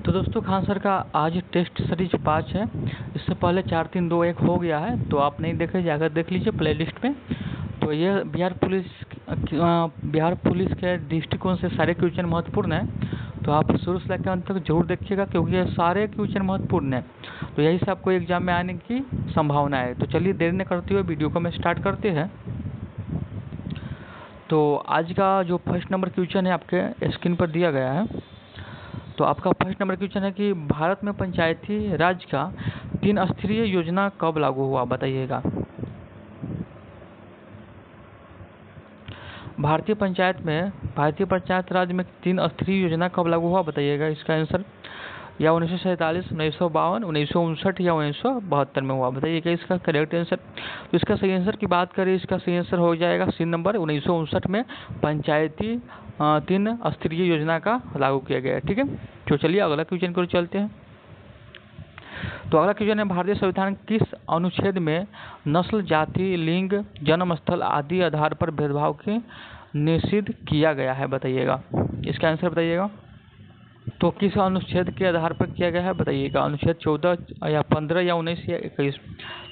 तो दोस्तों खान सर का आज टेस्ट सीरीज 5 है। इससे पहले 4 3 2 1 हो गया है, तो आप नहीं देखे जाकर देख लीजिए प्लेलिस्ट में। तो ये बिहार पुलिस के दृष्टिकोण से सारे क्वेश्चन महत्वपूर्ण हैं, तो आप शुरू से लेकर अंत तक जरूर देखिएगा, क्योंकि ये सारे क्वेश्चन महत्वपूर्ण हैं। तो यही से आपको एग्जाम में आने की संभावना है। तो चलिए देर न करते हुए वीडियो को मैं स्टार्ट करते हैं। तो आज का जो फर्स्ट नंबर क्वेश्चन है आपके स्क्रीन पर दिया गया है। तो आपका फर्स्ट नंबर क्वेश्चन है कि भारत में पंचायती राज का 3 स्तरीय योजना कब लागू हुआ, बताइएगा। भारतीय पंचायत राज में 3 स्तरीय योजना कब लागू हुआ, बताइएगा। इसका आंसर या 1947, 1952, 1959 या 1972 में हुआ, बताइएगा इसका करेक्ट आंसर। तो इसका सही आंसर की बात करें, इसका सही आंसर हो जाएगा सी नंबर। 1959 में पंचायती 3 स्तरीय योजना का लागू किया गया है। ठीक है, तो चलिए अगला क्वेश्चन को चलते हैं। तो अगला क्वेश्चन है, भारतीय संविधान किस अनुच्छेद में नस्ल, जाति, लिंग, जन्म स्थल आदि आधार पर भेदभाव के निषिद्ध किया गया है, बताइएगा। इसका आंसर बताइएगा। तो किस अनुच्छेद के आधार पर किया गया है, बताइएगा। अनुच्छेद 14 या 15 या 19 या 21।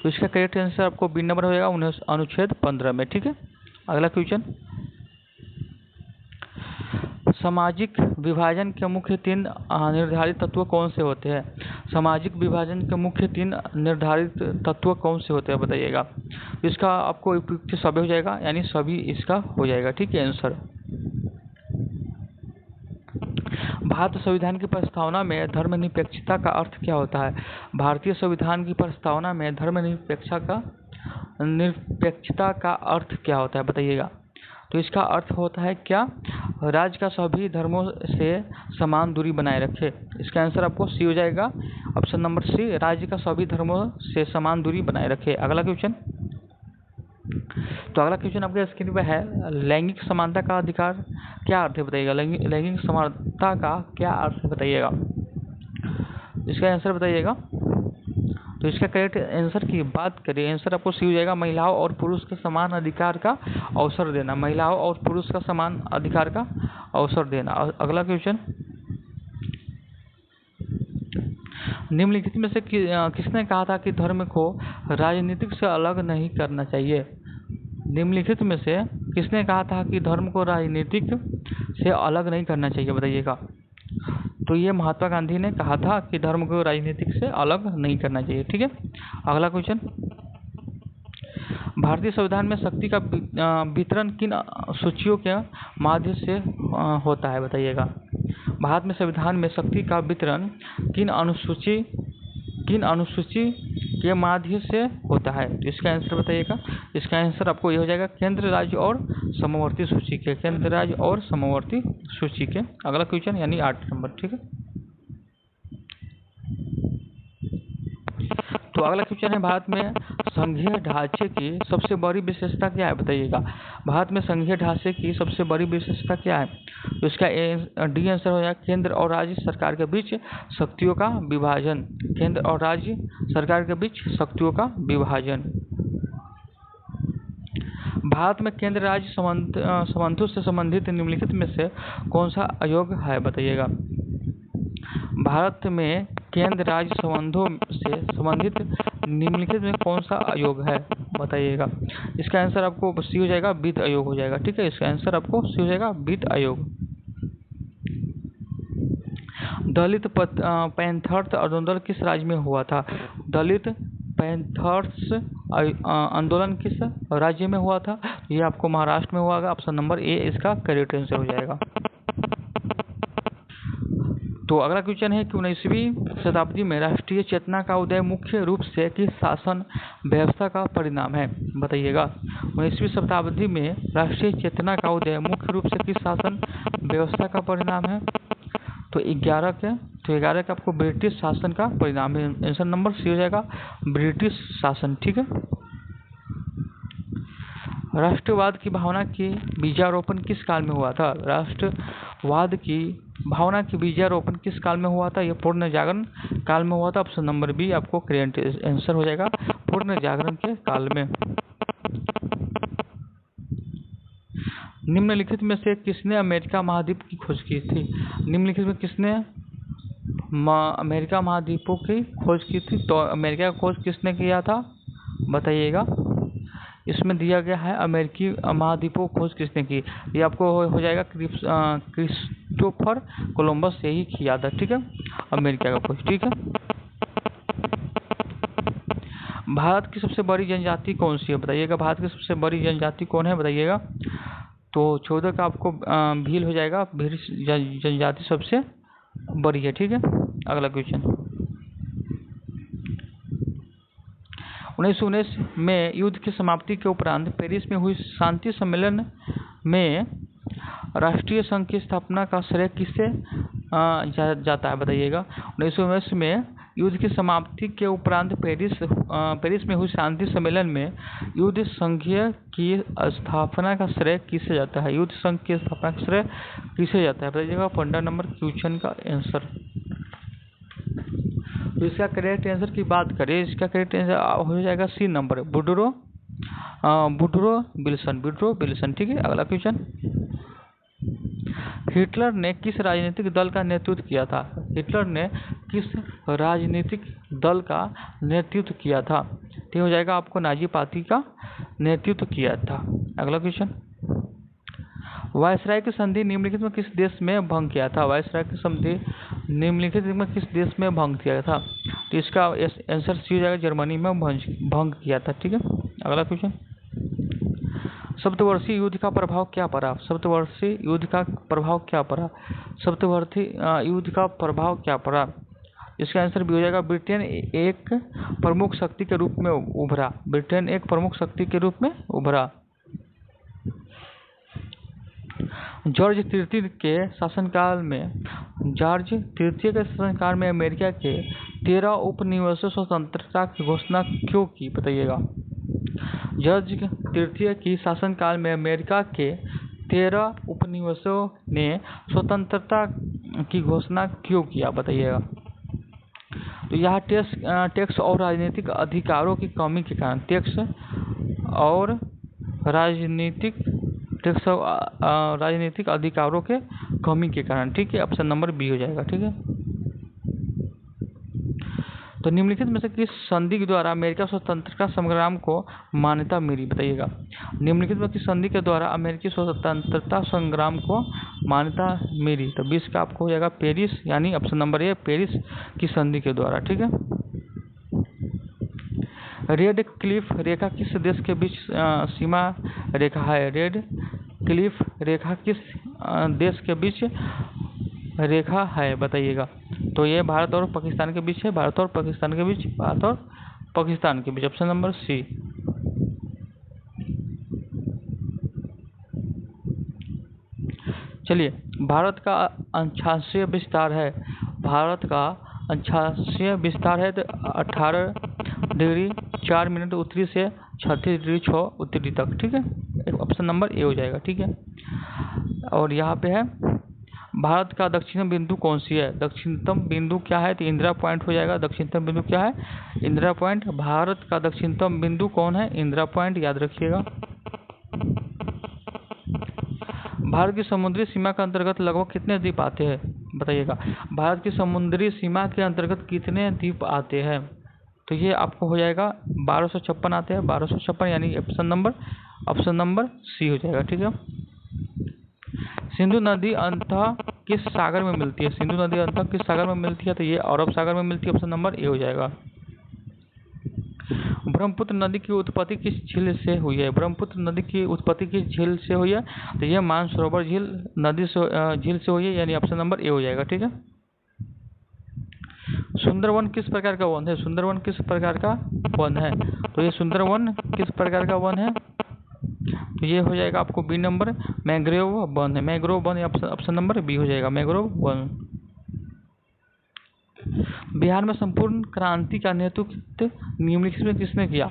तो इसका करेक्ट आंसर आपको बी नंबर हो जाएगा, अनुच्छेद 15 में। ठीक है, अगला क्वेश्चन, सामाजिक विभाजन के मुख्य 3 निर्धारित तत्व कौन से होते हैं। सामाजिक विभाजन के मुख्य 3 निर्धारित तत्व कौन से होते हैं, बताइएगा। इसका आपको उपयुक्त सभी हो जाएगा, यानी सभी इसका हो जाएगा। ठीक है आंसर। भारतीय संविधान की प्रस्तावना में धर्मनिरपेक्षता का अर्थ क्या होता है। भारतीय संविधान की प्रस्तावना में धर्मनिरपेक्षता का अर्थ क्या होता है, बताइएगा। तो इसका अर्थ होता है क्या, राज्य का सभी धर्मों से समान दूरी बनाए रखे। इसका आंसर आपको सी हो जाएगा, ऑप्शन नंबर सी, राज्य का सभी धर्मों से समान दूरी बनाए रखे। अगला क्वेश्चन, तो अगला क्वेश्चन आपके स्क्रीन पर है, लैंगिक समानता का अधिकार क्या अर्थ है, बताइएगा। लैंगिक समानता का क्या अर्थ है, बताइएगा। इसका आंसर बताइएगा। तो इसका करेक्ट आंसर की बात करें, आंसर आपको सी हो जाएगा, महिलाओं और पुरुष के समान अधिकार का अवसर देना। महिलाओं और पुरुष का समान अधिकार का अवसर देना। अगला क्वेश्चन, निम्नलिखित में से किसने कहा था कि धर्म को राजनीतिक से अलग नहीं करना चाहिए। निम्नलिखित में से किसने कहा था कि धर्म को राजनीतिक से अलग नहीं करना चाहिए, बताइएगा। तो ये महात्मा गांधी ने कहा था कि धर्म को राजनीतिक से अलग नहीं करना चाहिए। ठीक है, अगला क्वेश्चन, भारतीय संविधान में शक्ति का वितरण किन सूचियों के माध्यम से होता है, बताइएगा। भारत में संविधान में शक्ति का वितरण किन अनुसूची के माध्यम से होता है। तो इसका आंसर बताइएगा। इसका आंसर आपको ये हो जाएगा, केंद्र, राज्य और समवर्ती सूची के। केंद्र, राज्य और समवर्ती सूची के। अगला क्वेश्चन यानी 8 नंबर। ठीक है, तो अगला क्वेश्चन है, भारत में संघीय ढांचे की सबसे बड़ी विशेषता क्या है, बताइएगा। भारत में संघीय ढांचे की सबसे बड़ी विशेषता क्या है। तो इसका डी आंसर हो जाएगा, केंद्र और राज्य सरकार के बीच शक्तियों का विभाजन। केंद्र और राज्य सरकार के बीच शक्तियों का विभाजन। भारत में केंद्र राज्य संबंधों से संबंधित निम्नलिखित में से कौन सा आयोग है, बताइएगा। भारत में केंद्र राज्य संबंधों से संबंधित निम्नलिखित में कौन सा आयोग है, बताइएगा। इसका आंसर आपको सी हो जाएगा, वित्त आयोग हो जाएगा। ठीक है, इसका आंसर आपको सी हो जाएगा, वित्त आयोग। दलित पैंथर्स आंदोलन किस राज्य में हुआ था। दलित पैंथर्स आंदोलन किस राज्य में हुआ था। ये आपको महाराष्ट्र में हुआ, ऑप्शन नंबर ए इसका करेक्ट आंसर हो जाएगा। तो अगला क्वेश्चन है कि 19वीं शताब्दी में राष्ट्रीय चेतना का उदय मुख्य रूप से किस शासन व्यवस्था का परिणाम है, बताइएगा। 19वीं शताब्दी में राष्ट्रीय चेतना का उदय मुख्य रूप से किस शासन व्यवस्था का परिणाम है। तो 11 का आपको ब्रिटिश शासन का परिणाम है। आंसर नंबर सी हो जाएगा, ब्रिटिश शासन। ठीक है, राष्ट्रवाद की भावना की बीजारोपण किस काल में हुआ था। राष्ट्रवाद की भावना की बीजारोपण किस काल में हुआ था। यह पूर्ण जागरण काल में हुआ था। ऑप्शन नंबर बी आपको करेक्ट आंसर हो जाएगा, पूर्ण जागरण के काल में। निम्नलिखित में से किसने अमेरिका महाद्वीप की खोज की थी। निम्नलिखित में किसने अमेरिका महाद्वीपों की खोज की थी। तो अमेरिका की खोज किसने किया था बताइएगा। इसमें दिया गया है अमेरिकी महाद्वीपों की खोज किसने की। ये आपको हो जाएगा क्रिस्टोफर कोलंबस यही किया था, ठीक है, अमेरिका का खोज, ठीक है। भारत की सबसे बड़ी जनजाति कौन सी है बताइएगा। भारत की सबसे बड़ी जनजाति कौन है बताइएगा। तो 14 का आपको भील हो जाएगा। भील जनजाति सबसे बड़ी है, ठीक है। अगला क्वेश्चन, 1919 में युद्ध की समाप्ति के उपरांत पेरिस में हुई शांति सम्मेलन में राष्ट्रीय संघ की स्थापना का श्रेय किससे जाता है बताइएगा। 1919 में युद्ध की समाप्ति के उपरांत पेरिस में हुई शांति सम्मेलन में युद्ध संघ की स्थापना का श्रेय किसे जाता है। युद्ध संघ की स्थापना का श्रेय किसे जाता है बताइएगा। 15 नंबर क्वेश्चन का आंसर। तो इसका करेक्ट आंसर की बात करें, इसका करेक्ट आंसर हो जाएगा सी नंबर, वुडरो विल्सन, ठीक है। अगला क्वेश्चन, हिटलर ने किस राजनीतिक दल का नेतृत्व किया था। हिटलर ने किस राजनीतिक दल का नेतृत्व किया था। तो हो जाएगा आपको नाजी पार्टी का नेतृत्व किया था। अगला क्वेश्चन, वायसराय की संधि निम्नलिखित में किस देश में भंग किया था। वायसराय की संधि निम्नलिखित में किस देश में भंग किया था। तो इसका आंसर सी हो जाएगा, जर्मनी में भंग किया था, ठीक है। अगला क्वेश्चन, सप्तवर्षीय युद्ध का प्रभाव क्या पड़ा। सप्तवर्षीय युद्ध का प्रभाव क्या पड़ा। सप्तवर्षीय युद्ध का प्रभाव क्या पड़ा। इसका आंसर भी हो जाएगा, ब्रिटेन एक प्रमुख शक्ति के रूप में उभरा। ब्रिटेन एक प्रमुख शक्ति के रूप में उभरा। जॉर्ज तृतीय के शासनकाल में अमेरिका के 13 उपनिवेशों स्वतंत्रता की घोषणा क्यों की बताइएगा। जॉर्ज तृतीय की शासनकाल में अमेरिका के 13 उपनिवेशों ने स्वतंत्रता की घोषणा क्यों किया बताइएगा। तो यह टैक्स और राजनीतिक अधिकारों की कमी के कारण, टैक्स और राजनीतिक अधिकारों के कमी के कारण, ठीक है। ऑप्शन नंबर बी हो जाएगा, ठीक है। तो निम्नलिखित में से किस संधि के द्वारा अमेरिका स्वतंत्रता संग्राम को मान्यता मिली बताइएगा। निम्नलिखित में किस संधि के द्वारा अमेरिकी स्वतंत्रता संग्राम को मान्यता मिली। तो 20 का आपको हो जाएगा पेरिस, यानी ऑप्शन नंबर ए पेरिस की संधि के द्वारा, ठीक है। रेड क्लिफ रेखा किस देश के बीच सीमा रेखा है। रेड क्लिफ रेखा किस देश के बीच रेखा है बताइएगा। तो ये भारत और पाकिस्तान के बीच है। भारत और पाकिस्तान के बीच ऑप्शन नंबर सी। चलिए, भारत का अक्षांशीय विस्तार है। भारत का अक्षांशीय विस्तार है तो 18 डिग्री 4 मिनट उत्तरी से 36 डिग्री 6 उत्तरी तक, ठीक है। ऑप्शन नंबर ए हो जाएगा, ठीक है। और यहाँ पे है, भारत का दक्षिणतम बिंदु कौन सी है। दक्षिणतम बिंदु क्या है। तो इंदिरा पॉइंट हो जाएगा। दक्षिणतम बिंदु क्या है, इंदिरा पॉइंट। भारत का दक्षिणतम बिंदु कौन है, इंदिरा पॉइंट, याद रखिएगा। भारत की समुद्री सीमा के अंतर्गत लगभग कितने द्वीप आते हैं बताइएगा। भारत की समुद्री सीमा के अंतर्गत कितने द्वीप आते हैं। तो ये आपको हो जाएगा 1256 आते हैं। 1256 यानी ऑप्शन नंबर सी हो जाएगा, ठीक है। सिंधु नदी अंततः किस सागर में मिलती है। सिंधु नदी अंततः किस सागर में मिलती है। तो ये अरब सागर में मिलती है। ऑप्शन नंबर ए हो जाएगा। ब्रह्मपुत्र नदी की उत्पत्ति किस झील से हुई है। ब्रह्मपुत्र नदी की उत्पत्ति किस झील से हुई है। तो ये मानसरोवर झील से हुई है, यानी ऑप्शन नंबर ए हो जाएगा, ठीक है। सुंदरवन किस प्रकार का वन है। सुंदरवन किस प्रकार का वन है। तो ये सुंदरवन किस प्रकार का वन है। तो ये हो जाएगा आपको बी नंबर, मैंग्रोव वन है। मैंग्रोव वन ऑप्शन नंबर बी हो जाएगा, मैंग्रोव वन। बिहार में संपूर्ण क्रांति का नेतृत्व निम्नलिखित में किसने किया।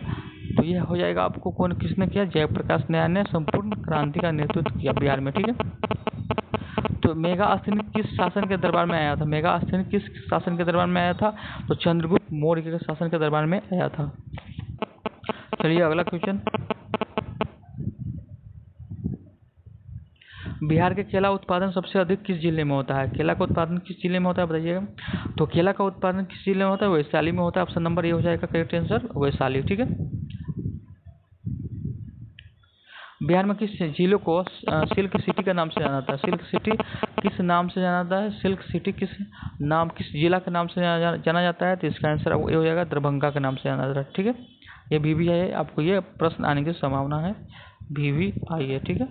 तो ये हो जाएगा आपको किसने किया, जयप्रकाश नारायण ने संपूर्ण क्रांति का नेतृत्व किया बिहार में, ठीक है। तो मेगास्थनीज किस शासन के दरबार में आया था। मेगास्थनीज किस शासन के दरबार में आया था। तो चंद्रगुप्त मौर्य के शासन के दरबार में आया था। चलिए अगला क्वेश्चन, बिहार के केला उत्पादन सबसे अधिक किस जिले में होता है? केला का उत्पादन किस जिले में होता है बताइएगा? तो केला का उत्पादन किस जिले में होता है? वैशाली में होता है। ऑप्शन नंबर ए हो जाएगा करेक्ट आंसर, वैशाली। ठीक है। बिहार में किस जिले को सिल्क सिटी का नाम से जाना जाता है? सिल्क सिटी किस नाम से जाना जाता है? सिल्क सिटी किस जिला के नाम से जाना जाता है? तो इसका आंसर ये हो जाएगा दरभंगा के नाम से जाना जाता है। ठीक है। ये भी है, आपको ये प्रश्न आने की संभावना है, भी आई है। ठीक है।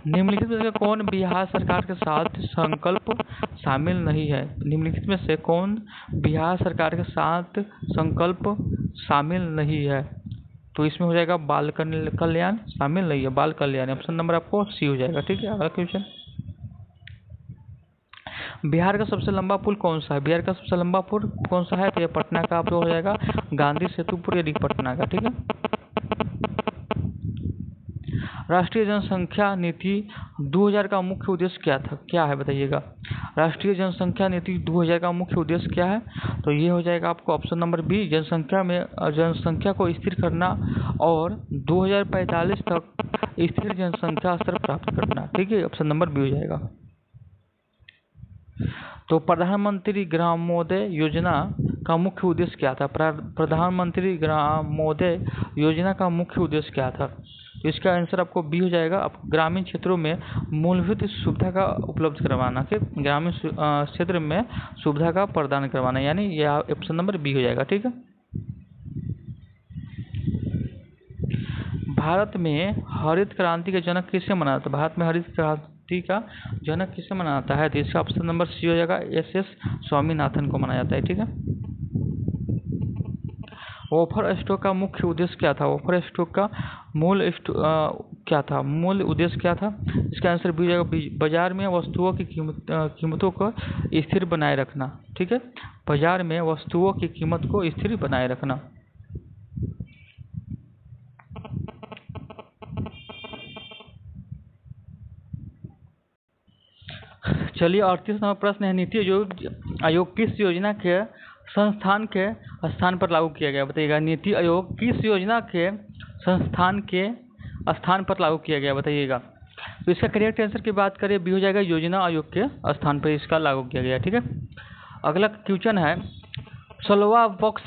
निम्नलिखित में से कौन बिहार सरकार के साथ संकल्प शामिल नहीं है? निम्नलिखित में से कौन बिहार सरकार के साथ संकल्प शामिल नहीं है? तो इसमें हो जाएगा बाल कल्याण शामिल नहीं है, बाल कल्याण। ऑप्शन नंबर आपको सी हो जाएगा। ठीक है। अगला क्वेश्चन, बिहार का सबसे लंबा पुल कौन सा है? बिहार का सबसे लंबा पुल कौन सा है? तो ये पटना का आपको हो जाएगा गांधी सेतुपुर, यदि पटना का। ठीक है। राष्ट्रीय जनसंख्या नीति 2000 का मुख्य उद्देश्य क्या है बताइएगा? राष्ट्रीय जनसंख्या नीति 2000 का मुख्य उद्देश्य क्या है? तो ये हो जाएगा आपको ऑप्शन नंबर बी, जनसंख्या को स्थिर करना और 2045 तक स्थिर जनसंख्या स्तर प्राप्त करना। ठीक है। ऑप्शन नंबर बी हो जाएगा। तो प्रधानमंत्री ग्रामोदय योजना का मुख्य उद्देश्य क्या था? प्रधानमंत्री ग्रामोदय योजना का मुख्य उद्देश्य क्या था? तो इसका आंसर आपको बी हो जाएगा। आप ग्रामीण क्षेत्रों में मूलभूत सुविधा का उपलब्ध करवाना, कि ग्रामीण क्षेत्र में सुविधा का प्रदान करवाना, यानी यह ऑप्शन नंबर बी हो जाएगा। ठीक है। भारत में हरित क्रांति के जनक किसे माना जाता है? भारत में हरित क्रांति का जनक किसे माना जाता है? तो इसका ऑप्शन नंबर सी हो जाएगा, एस स्वामीनाथन को माना जाता है। ठीक है। ऑफर स्टॉक का मुख्य उद्देश्य क्या था? ऑफर स्टॉक का क्या था? मूल उद्देश्य क्या था? इसका आंसर बी हो जाएगा, बाजार में वस्तुओं की कीमतों को स्थिर बनाए रखना। ठीक है। बाजार में वस्तुओं की कीमत को स्थिर बनाए रखना। चलिए 38 नंबर प्रश्न है, नीति आयोग किस योजना के संस्थान के स्थान पर लागू किया गया बताइएगा? नीति आयोग किस योजना के संस्थान के स्थान पर लागू किया गया बताइएगा? तो इसका करेक्ट आंसर की बात करें, बी हो जाएगा, योजना आयोग के स्थान पर इसका लागू किया गया। ठीक है। अगला क्वेश्चन है, 16वां वक्स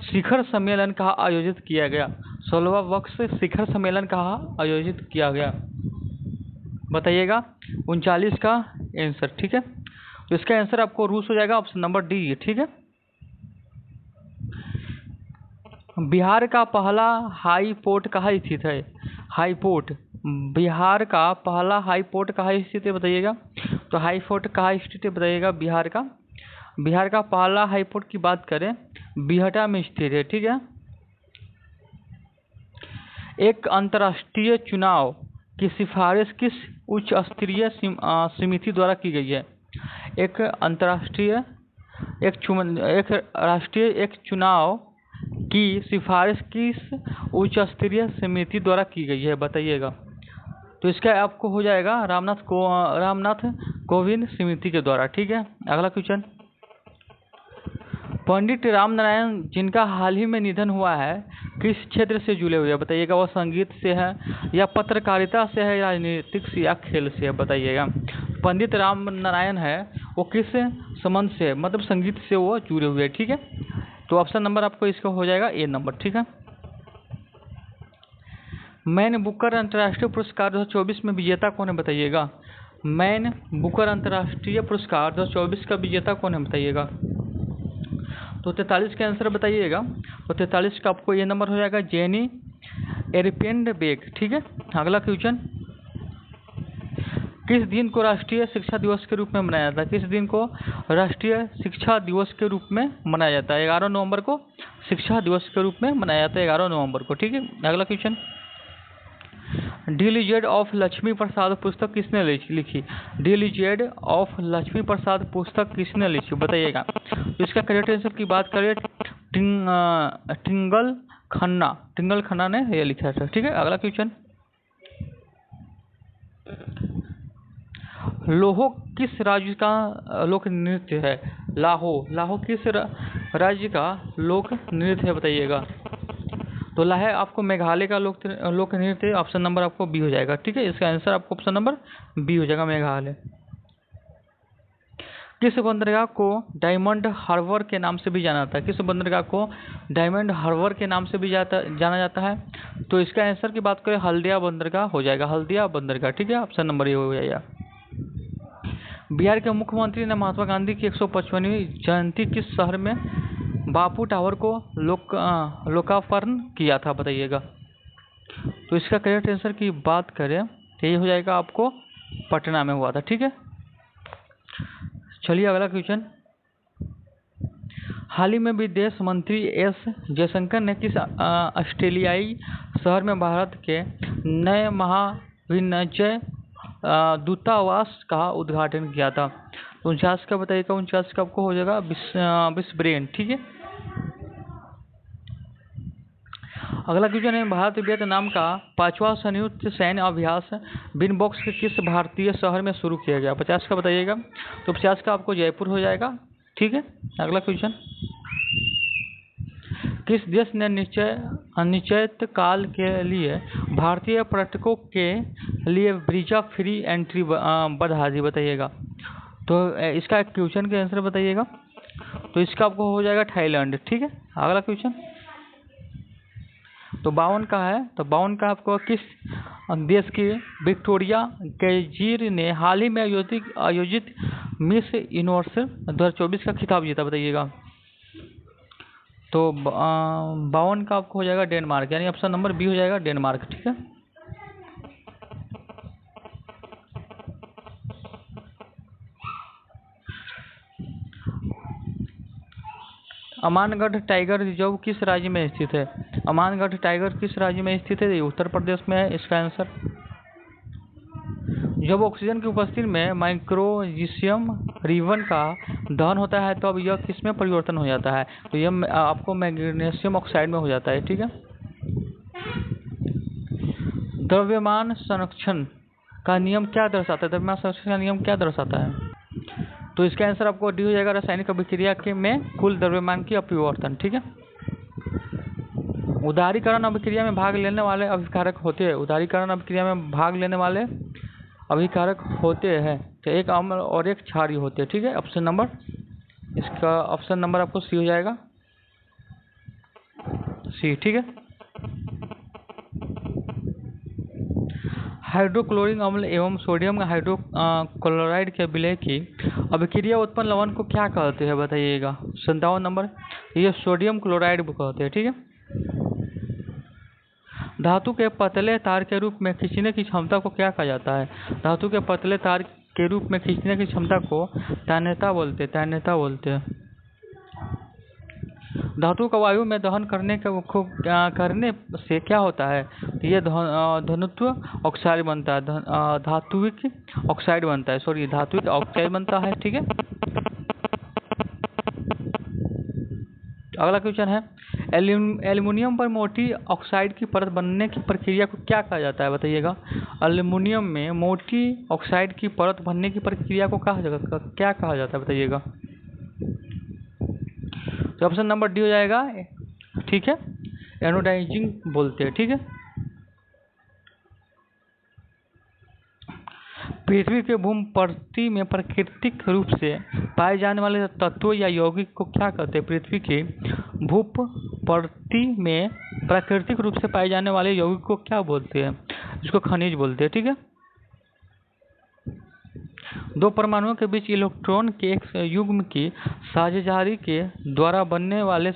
शिखर सम्मेलन कहाँ आयोजित किया गया? 16वां वक्स शिखर सम्मेलन कहाँ आयोजित किया गया बताइएगा? 39 का आंसर। ठीक है। तो इसका आंसर आपको रूस हो जाएगा, ऑप्शन नंबर डी। ठीक है। बिहार का पहला हाई कोर्ट कहाँ स्थित है? हाई कोर्ट, बिहार का पहला हाई कोर्ट कहाँ स्थित है बताइएगा? तो हाई कोर्ट कहाँ स्थित है बताइएगा? बिहार का पहला हाई कोर्ट की बात करें, बिहटा में स्थित है। ठीक है। एक अंतर्राष्ट्रीय चुनाव की सिफारिश किस उच्च स्तरीय समिति द्वारा की गई है? एक राष्ट्रीय चुनाव की सिफारिश किस उच्च स्तरीय समिति द्वारा की गई है बताइएगा? तो इसका आपको हो जाएगा रामनाथ कोविंद समिति के द्वारा। ठीक है। अगला क्वेश्चन, पंडित रामनारायण जिनका हाल ही में निधन हुआ है किस क्षेत्र से जुड़े हुए हैं बताइएगा? वो संगीत से है या पत्रकारिता से है, राजनीतिक से या खेल से है बताइएगा? पंडित रामनारायण है वो किस संबंध से, मतलब संगीत से वो जुड़े हुए हैं। ठीक है। तो ऑप्शन नंबर आपको इसका हो जाएगा ए नंबर। ठीक है। मैन बुकर अंतर्राष्ट्रीय पुरस्कार 2024 में विजेता कौन है बताइएगा? मैन बुकर अंतर्राष्ट्रीय पुरस्कार 2024 का विजेता कौन है बताइएगा? तो 43 का आंसर बताइएगा। तो 43 का आपको ये नंबर हो जाएगा, जेनी एरिपेंडबेक। ठीक है। अगला क्वेश्चन, किस दिन को राष्ट्रीय शिक्षा दिवस के रूप में मनाया जाता है? किस दिन को राष्ट्रीय शिक्षा दिवस के रूप में मनाया जाता है? 11 नवंबर को शिक्षा दिवस के रूप में मनाया जाता है, 11 नवंबर को। ठीक है। अगला क्वेश्चन, डीलीजेड ऑफ लक्ष्मी प्रसाद पुस्तक किसने लिखी? डीलीजेड ऑफ लक्ष्मी प्रसाद पुस्तक किसने लिखी बताइएगा? तो इसका करेक्ट आंसर की बात करें, टिंगल खन्ना ने यह लिखा था। ठीक है। अगला क्वेश्चन, लोहो किस राज्य का लोक नृत्य है? लाहो, लाहो किस राज्य का लोक नृत्य है बताइएगा? तो लाह आपको मेघालय का लोक नृत्य, ऑप्शन नंबर आपको बी हो जाएगा। ठीक है, इसका आंसर आपको ऑप्शन नंबर बी हो जाएगा, मेघालय। किस बंदरगाह को डायमंड हार्बर के नाम से भी जाना जाता है? किस बंदरगाह को डायमंड हार्बर के नाम से भी जाना जाता है? तो इसका आंसर की बात करें हल्दिया बंदरगाह हो जाएगा, हल्दिया बंदरगाह। ठीक है, ऑप्शन नंबर ये हो जाएगा। बिहार के मुख्यमंत्री ने महात्मा गांधी की 155वीं जयंती किस शहर में बापू टावर को लोकार्पण किया था बताइएगा? तो इसका करेक्ट आंसर की बात करें तो ये हो जाएगा आपको पटना में हुआ था। ठीक है, चलिए अगला क्वेश्चन। हाल ही में विदेश मंत्री एस जयशंकर ने किस ऑस्ट्रेलियाई शहर में भारत के नए महाविनिमय दूतावास का उद्घाटन किया था? 49 का बताइएगा, 49 का आपको हो जाएगा ब्रिस्बेन। ठीक है, अगला क्वेश्चन है भारत वियतनाम का 5वां संयुक्त सैन्य अभ्यास विनबॉक्स के किस भारतीय शहर में शुरू किया गया? 50 का बताइएगा, तो 50 का आपको जयपुर हो जाएगा। ठीक है, अगला क्वेश्चन। किस देश ने अनिश्चित काल के लिए भारतीय पर्यटकों के लिए वीजा फ्री एंट्री बढ़ा दी बताइएगा? तो इसका क्वेश्चन के आंसर बताइएगा। तो इसका आपको हो जाएगा थाईलैंड। ठीक है, अगला क्वेश्चन। तो 52 का है, तो 52 का आपको किस देश की विक्टोरिया गेजिर ने हाल ही में आयोजित मिस यूनिवर्स 2024 का खिताब जीता बताइएगा? तो 52 का आपको हो जाएगा डेनमार्क, यानी ऑप्शन नंबर बी हो जाएगा डेनमार्क। ठीक है, अमानगढ़ टाइगर रिजर्व किस राज्य में स्थित है? अमानगढ़ टाइगर किस राज्य में स्थित है? ये उत्तर प्रदेश में है इसका आंसर। जब ऑक्सीजन की उपस्थिति में मैग्नीशियम रिबन का दहन होता है तो अब यह किस में परिवर्तन हो जाता है? तो यह आपको मैग्नीशियम ऑक्साइड में हो जाता है। ठीक है, द्रव्यमान संरक्षण का नियम क्या दर्शाता है? द्रव्यमान संरक्षण का नियम क्या दर्शाता है? तो इसका आंसर आपको डी हो जाएगा, रासायनिक अभिक्रिया के में कुल द्रव्यमान की अपरिवर्तन। ठीक है, उदारीकरण अभिक्रिया में भाग लेने वाले अभिकारक होते हैं, उदारीकरण अभिक्रिया में भाग लेने वाले अभिकारक होते हैं तो एक अम्ल और एक क्षारीय होते हैं। ठीक है, ऑप्शन नंबर, इसका ऑप्शन नंबर आपको सी हो जाएगा, सी। ठीक है, हाइड्रोक्लोरिक अम्ल एवं सोडियम हाइड्रोक्लोराइड के विलय की अभिक्रिया उत्पन्न लवण को क्या कहते हैं बताइएगा? 57 नंबर, ये सोडियम क्लोराइड कहते हैं। ठीक है, धातु के पतले तार के रूप में खींचने की क्षमता को क्या कहा जाता है? धातु के पतले तार के रूप में खींचने की क्षमता को तन्यता बोलते हैं, तन्यता बोलते हैं। धातु का वायु में दहन करने से क्या होता है? तो ये धनुत्व ऑक्साइड बनता है, धात्विक ऑक्साइड बनता है, सॉरी धात्विक ऑक्साइड बनता है। ठीक है, अगला क्वेश्चन है एल्युमिनियम पर मोटी ऑक्साइड की परत बनने की प्रक्रिया को क्या कहा जाता है बताइएगा? एल्युमिनियम में मोटी ऑक्साइड की परत बनने की प्रक्रिया को क्या कहा जाता है बताइएगा? तो ऑप्शन नंबर डी हो जाएगा। ठीक है, एनोडाइजिंग बोलते हैं। ठीक है, पृथ्वी के भूमपृष्ठ में प्राकृतिक रूप से पाए जाने वाले तत्वों या यौगिक को क्या कहते हैं? पृथ्वी के भूमपृष्ठ में प्राकृतिक रूप से पाए जाने वाले यौगिक को क्या बोलते हैं? इसको खनिज बोलते हैं। ठीक है, दो परमाणुओं के बीच इलेक्ट्रॉन के एक युग्म की साझेदारी के द्वारा बनने वाले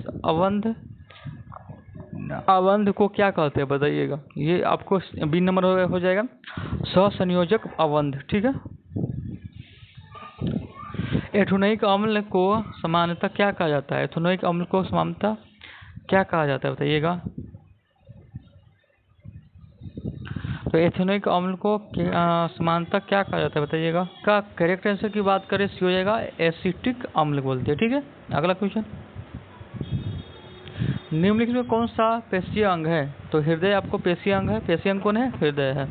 अबंध को क्या कहते हैं बताइएगा? ये आपको बी नंबर हो जाएगा, सहसंयोजक अबंध। ठीक है, एथेनोइक अम्ल को सामान्यतः क्या कहा जाता है? एथेनोइक अम्ल को सामान्यतः क्या कहा जाता है बताइएगा? तो एथेनोइक अम्ल को सामान्यतः क्या कहा जाता है बताइएगा? का करेक्ट आंसर की बात करें सी हो जाएगा, एसिटिक अम्ल बोलते हैं। ठीक है, अगला क्वेश्चन। निम्नलिखित में कौन सा पेशीय अंग है? तो हृदय आपको पेशीय अंग है, पेशीय अंग कौन है? हृदय है।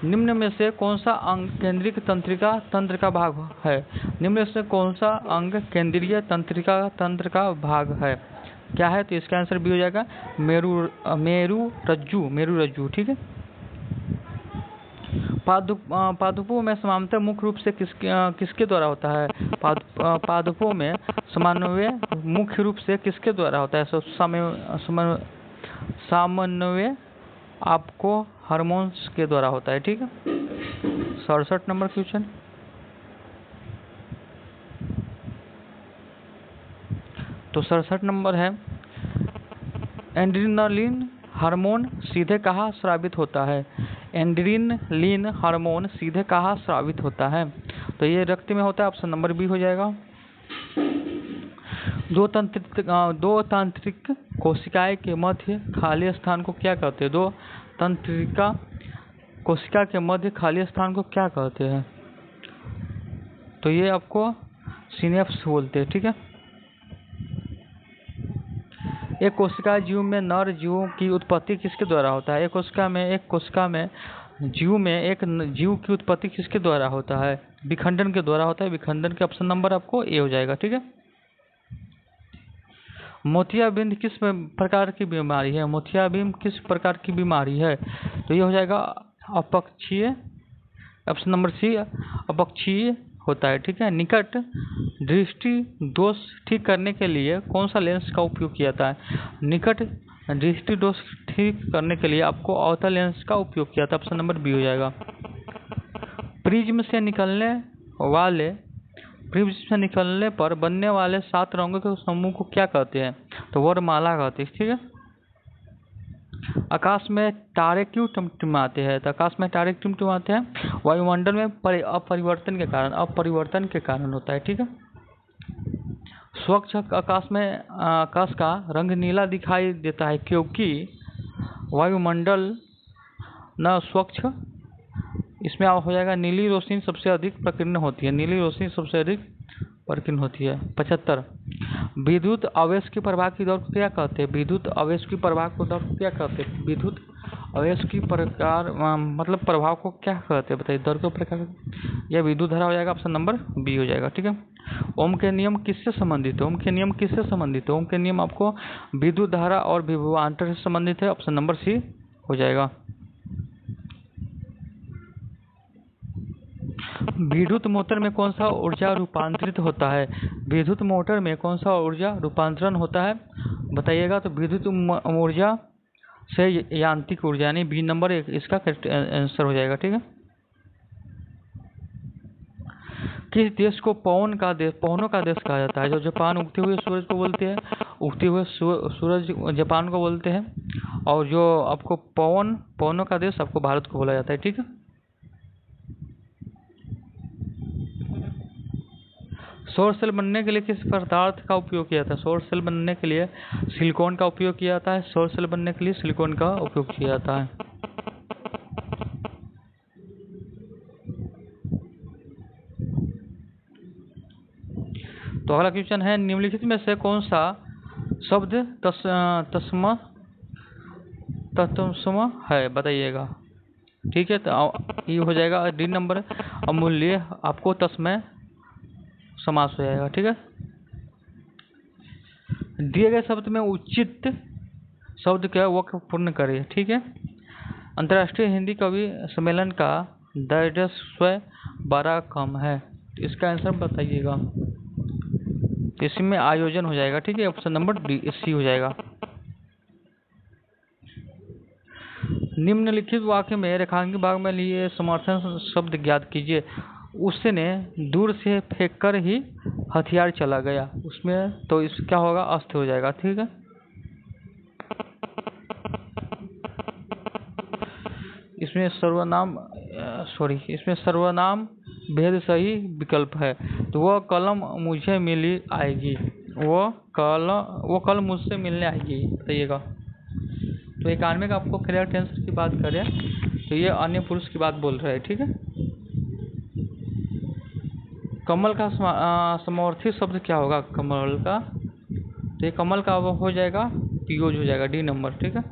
निम्न में से कौन सा अंग केंद्रीय तंत्रिका तंत्र का भाग है? निम्न में से कौन सा अंग केंद्रीय तंत्रिका तंत्र का भाग है? क्या है? तो इसका आंसर बी हो जाएगा मेरु रज्जु। ठीक है। पादपों में समानता मुख्य रूप से किसके द्वारा होता है? पादपों में समन्वय मुख्य रूप से किसके द्वारा होता है? समन्वय आपको हार्मोन्स के द्वारा होता है। ठीक है। 67 नंबर क्वेश्चन। तो 67 नंबर है, एड्रेनालिन हार्मोन सीधे कहाँ स्रावित होता है? एड्रेनालिन हार्मोन सीधे कहाँ स्रावित होता है? तो ये रक्त में होता है। ऑप्शन नंबर बी हो जाएगा। दो तांत्रिक कोशिकाएं के मध्य खाली स्थान को क्या कहते हैं? दो तंत्रिका कोशिका के मध्य खाली स्थान को क्या कहते हैं? तो ये आपको सिनेप्स बोलते हैं। ठीक है। एक कोशिका जीव में नर जीवों की उत्पत्ति किसके द्वारा होता है? एक कोशिका में जीव में एक जीव की उत्पत्ति किसके द्वारा होता है? विखंडन के द्वारा होता है। विखंडन के ऑप्शन नंबर आपको ए हो जाएगा। ठीक है। मोतियाबिंद किस प्रकार की बीमारी है? मोतियाबिंद किस प्रकार की बीमारी है? तो ये हो जाएगा अपक्षीय। ऑप्शन नंबर सी अपक्षीय होता है। ठीक है। निकट दृष्टि दोष ठीक करने के लिए कौन सा लेंस का उपयोग किया जाता है? निकट दृष्टि दोष ठीक करने के लिए आपको अवतल लेंस का उपयोग किया था। ऑप्शन नंबर बी हो जाएगा। प्रिज्म से निकलने पर बनने वाले 7 रंगों के समूह को क्या कहते हैं? तो वर्णमाला कहते हैं। ठीक है। आकाश में तारे क्यों टिमटिमाते हैं? तो आकाश में तारे टिमटिमाते हैं वायुमंडल में अपरिवर्तन के कारण होता है। ठीक है। स्वच्छ आकाश का रंग नीला दिखाई देता है क्योंकि वायुमंडल न स्वच्छ, इसमें हो जाएगा नीली रोशनी सबसे अधिक प्रकीर्ण होती है। 75 विद्युत आवेश की प्रवाह की दर को क्या कहते हैं? विद्युत आवेश की प्रवाह को दर को क्या कहते हैं? विद्युत आवेश की मतलब प्रभाव को क्या कहते हैं? बताइए। दर को प्रकार या विद्युत धारा हो जाएगा। ऑप्शन नंबर बी हो जाएगा। ठीक है। ओम के नियम किससे संबंधित है? ओम के नियम आपको विद्युत धारा और विभवांतर से संबंधित है। ऑप्शन नंबर सी हो जाएगा। विद्युत मोटर में कौन सा ऊर्जा रूपांतरित होता है? विद्युत मोटर में कौन सा ऊर्जा रूपांतरण होता है बताइएगा। तो विद्युत ऊर्जा से यांत्रिक ऊर्जा, यानी बी नंबर इसका आंसर हो जाएगा। ठीक है। किस देश को पवनों का देश कहा जाता है? जो जापान उगते हुए सूरज को बोलते हैं, उगते हुए सूरज जापान को बोलते हैं, और जो आपको पवनों का देश आपको भारत को बोला जाता है। ठीक है। सौर सेल बनने के लिए किस पदार्थ का उपयोग किया जाता है? सौर सेल बनने के लिए सिलिकॉन का उपयोग किया जाता है। सौर सेल बनने के लिए सिलिकॉन का उपयोग किया जाता है। तो अगला क्वेश्चन है, निम्नलिखित में से कौन सा शब्द तत्सम है? बताइएगा। ठीक है। तो ये हो जाएगा डी नंबर अमूल्य, आपको तस्मय समास हो जाएगा। ठीक है। दिए गए शब्द में उचित शब्द का वाक्य पूर्ण करें। ठीक है। अंतर्राष्ट्रीय हिंदी कवि सम्मेलन का दायित्व बड़ा कम है। इसका आंसर बताइएगा। इसमें आयोजन हो जाएगा। ठीक है। ऑप्शन नंबर डी सी हो जाएगा। निम्नलिखित वाक्य में रेखांकित भाग में लिए समर्थन शब्द ज्ञात कीजिए। उसने दूर से फेंककर ही हथियार चला गया। उसमें तो इस क्या होगा? अस्त हो जाएगा। ठीक है। इसमें सर्वनाम भेद सही विकल्प है। तो वह कलम मुझे मिली आएगी। वो कल मुझसे मिलने आएगी। बताइएगा। तो 91 का आपको करेक्ट आंसर की बात करें तो ये अन्य पुरुष की बात बोल रहा है। ठीक है। कमल का समार्थी शब्द क्या होगा? कमल का, तो ये कमल का हो जाएगा पीयूष हो जाएगा। D number. ठीक है।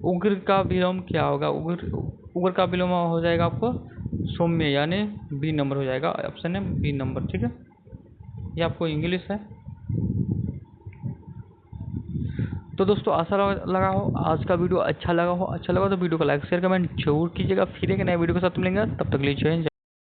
उग्र का विलोम क्या होगा? उग्र उग्र का विलोम हो जाएगा आपको सौम्य, यानी बी नंबर हो जाएगा। ऑप्शन है बी नंबर, ठीक है। ये आपको इंग्लिश है। तो दोस्तों आशा लगा हो आज का वीडियो अच्छा लगा हो तो वीडियो को लाइक शेयर कमेंट जरूर कीजिएगा। फिर एक नए वीडियो के साथ मिलेंगे, तब तक के लिए जय हिंद।